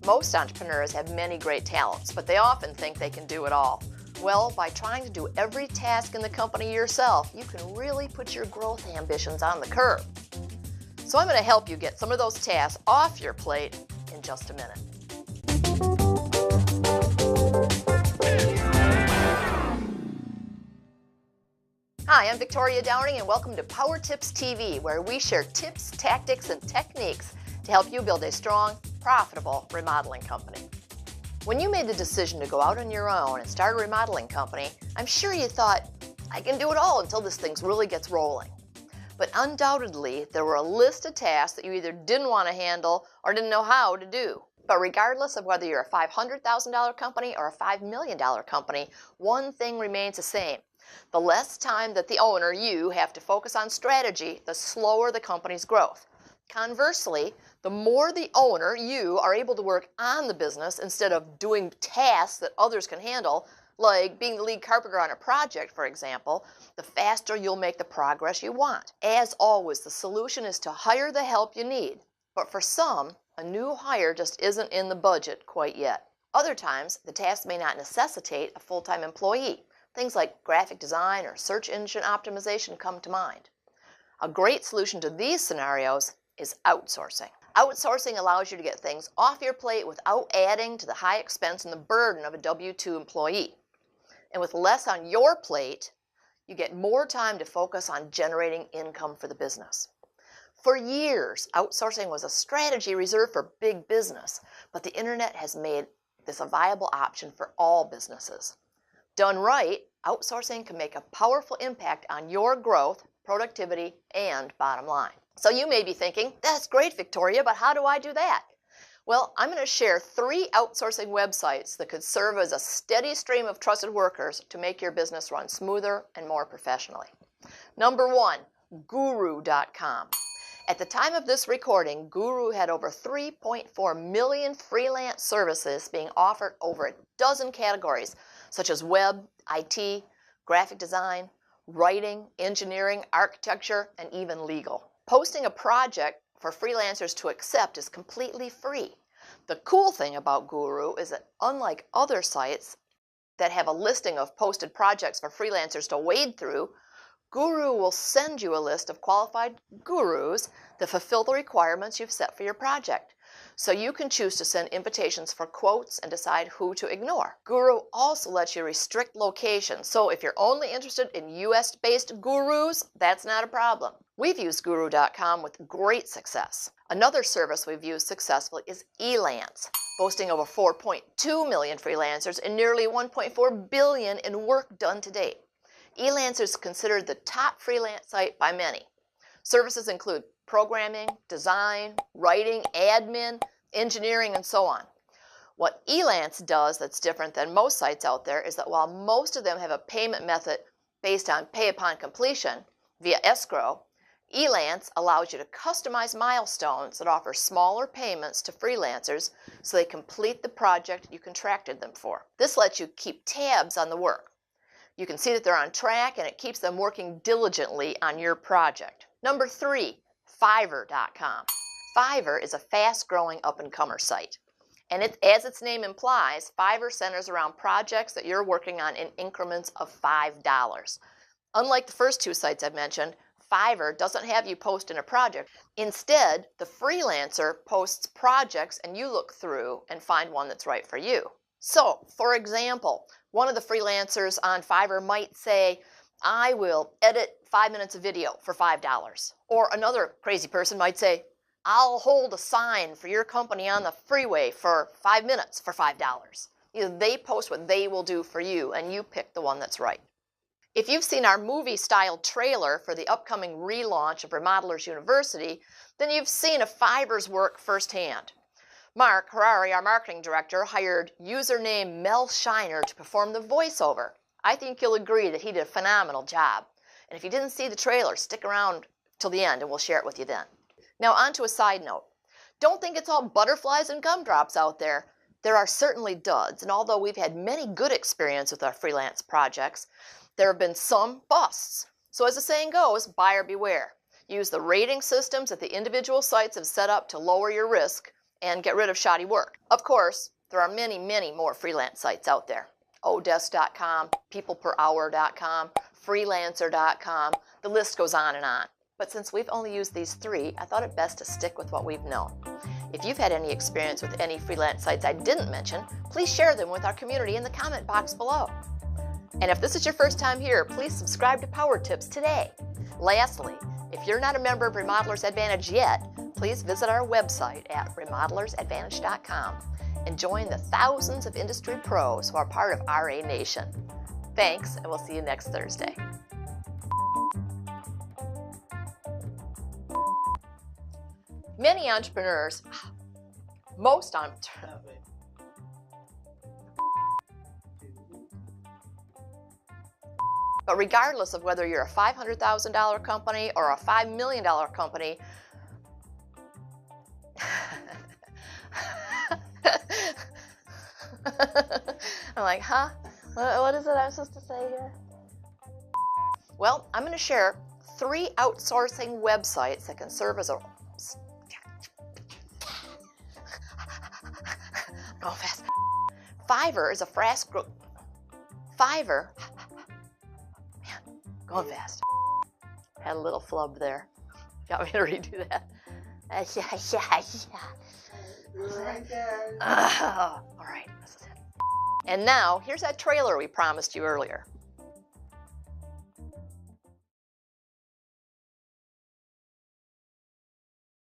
Most entrepreneurs have many great talents, but they often think they can do it all. Well, by trying to do every task in the company yourself, you can really put your growth ambitions on the curb. So I'm going to help you get some of those tasks off your plate in just a minute. Hi, I'm Victoria Downing and welcome to Power Tips TV, where we share tips, tactics, and techniques to help you build a strong, profitable remodeling company. When you made the decision to go out on your own and start a remodeling company, I'm sure you thought, I can do it all until this thing really gets rolling. But undoubtedly, there were a list of tasks that you either didn't want to handle or didn't know how to do. But regardless of whether you're a $500,000 company or a $5 million company, one thing remains the same. The less time that the owner, you, have to focus on strategy, the slower the company's growth. Conversely, the more the owner, you, are able to work on the business instead of doing tasks that others can handle, like being the lead carpenter on a project, for example, the faster you'll make the progress you want. As always, the solution is to hire the help you need. But for some, a new hire just isn't in the budget quite yet. Other times, the task may not necessitate a full-time employee. Things like graphic design or search engine optimization come to mind. A great solution to these scenarios is outsourcing. Outsourcing allows you to get things off your plate without adding to the high expense and the burden of a W-2 employee. And with less on your plate, you get more time to focus on generating income for the business. For years, outsourcing was a strategy reserved for big business, but the internet has made this a viable option for all businesses. Done right, outsourcing can make a powerful impact on your growth, productivity, and bottom line. So you may be thinking, that's great, Victoria, but how do I do that? Well, I'm going to share 3 outsourcing websites that could serve as a steady stream of trusted workers to make your business run smoother and more professionally. Number 1, Guru.com. At the time of this recording, Guru had over 3.4 million freelance services being offered over a dozen categories, such as web, IT, graphic design, writing, engineering, architecture, and even legal. Posting a project for freelancers to accept is completely free. The cool thing about Guru is that unlike other sites that have a listing of posted projects for freelancers to wade through, Guru will send you a list of qualified gurus that fulfill the requirements you've set for your project. So you can choose to send invitations for quotes and decide who to ignore. Guru also lets you restrict locations, so if you're only interested in US-based gurus, that's not a problem. We've used Guru.com with great success. Another service we've used successfully is Elance, boasting over 4.2 million freelancers and nearly 1.4 billion in work done to date. Elance is considered the top freelance site by many. Services include programming, design, writing, admin, engineering, and so on. What Elance does that's different than most sites out there is that while most of them have a payment method based on pay upon completion via escrow, Elance allows you to customize milestones that offer smaller payments to freelancers so they complete the project you contracted them for. This lets you keep tabs on the work. You can see that they're on track and it keeps them working diligently on your project. Number 3, Fiverr.com. Fiverr is a fast-growing up-and-comer site. And as its name implies, Fiverr centers around projects that you're working on in increments of $5. Unlike the first 2 sites I've mentioned, Fiverr doesn't have you post in a project. Instead, the freelancer posts projects and you look through and find one that's right for you. So, for example, one of the freelancers on Fiverr might say, I will edit 5 minutes of video for $5. Or another crazy person might say, I'll hold a sign for your company on the freeway for 5 minutes for $5. They post what they will do for you, and you pick the one that's right. If you've seen our movie-style trailer for the upcoming relaunch of Remodelers University, then you've seen a Fiverr's work firsthand. Mark Harari, our marketing director, hired username Mel Shiner to perform the voiceover. I think you'll agree that he did a phenomenal job. And if you didn't see the trailer, stick around till the end and we'll share it with you then. Now on to a side note. Don't think it's all butterflies and gumdrops out there. There are certainly duds, and although we've had many good experiences with our freelance projects, there have been some busts. So as the saying goes, buyer beware. Use the rating systems that the individual sites have set up to lower your risk, and get rid of shoddy work. Of course, there are many, many more freelance sites out there. Odesk.com, peopleperhour.com, freelancer.com, the list goes on and on. But since we've only used these 3, I thought it best to stick with what we've known. If you've had any experience with any freelance sites I didn't mention, please share them with our community in the comment box below. And if this is your first time here, please subscribe to Power Tips today. Lastly, if you're not a member of Remodelers Advantage yet, please visit our website at remodelersadvantage.com and join the thousands of industry pros who are part of RA Nation. Thanks, and we'll see you next Thursday. Many entrepreneurs, most entrepreneurs, but regardless of whether you're a $500,000 company or a $5 million company, I'm like, huh? What is it I'm supposed to say here? Well, I'm going to share 3 outsourcing websites that can serve as a... Go fast. Fiverr is a fast growth. Fiverr. Man, going fast. Had a little flub there. Got me to redo that. Yeah. Right there. All right, this is it. And now, here's that trailer we promised you earlier.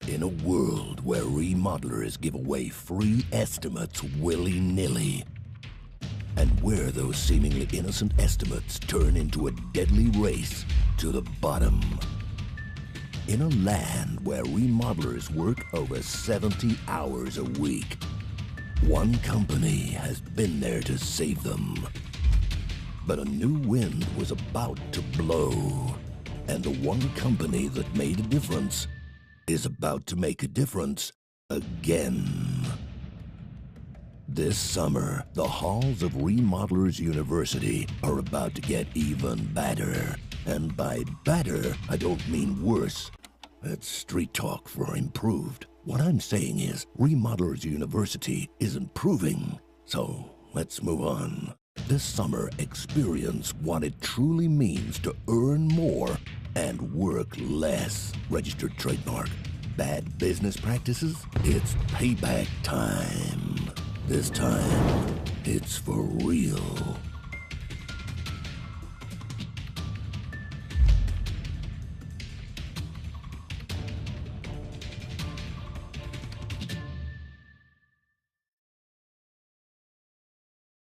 In a world where remodelers give away free estimates willy-nilly, and where those seemingly innocent estimates turn into a deadly race to the bottom. In a land where remodelers work over 70 hours a week, one company has been there to save them. But a new wind was about to blow, and the one company that made a difference is about to make a difference again. This summer, the halls of Remodelers University are about to get even badder. And by badder, I don't mean worse. That's street talk for improved. What I'm saying is, Remodelers University is improving. So, let's move on. This summer, experience what it truly means to earn more and work less. Registered trademark. Bad business practices? It's payback time. This time, it's for real.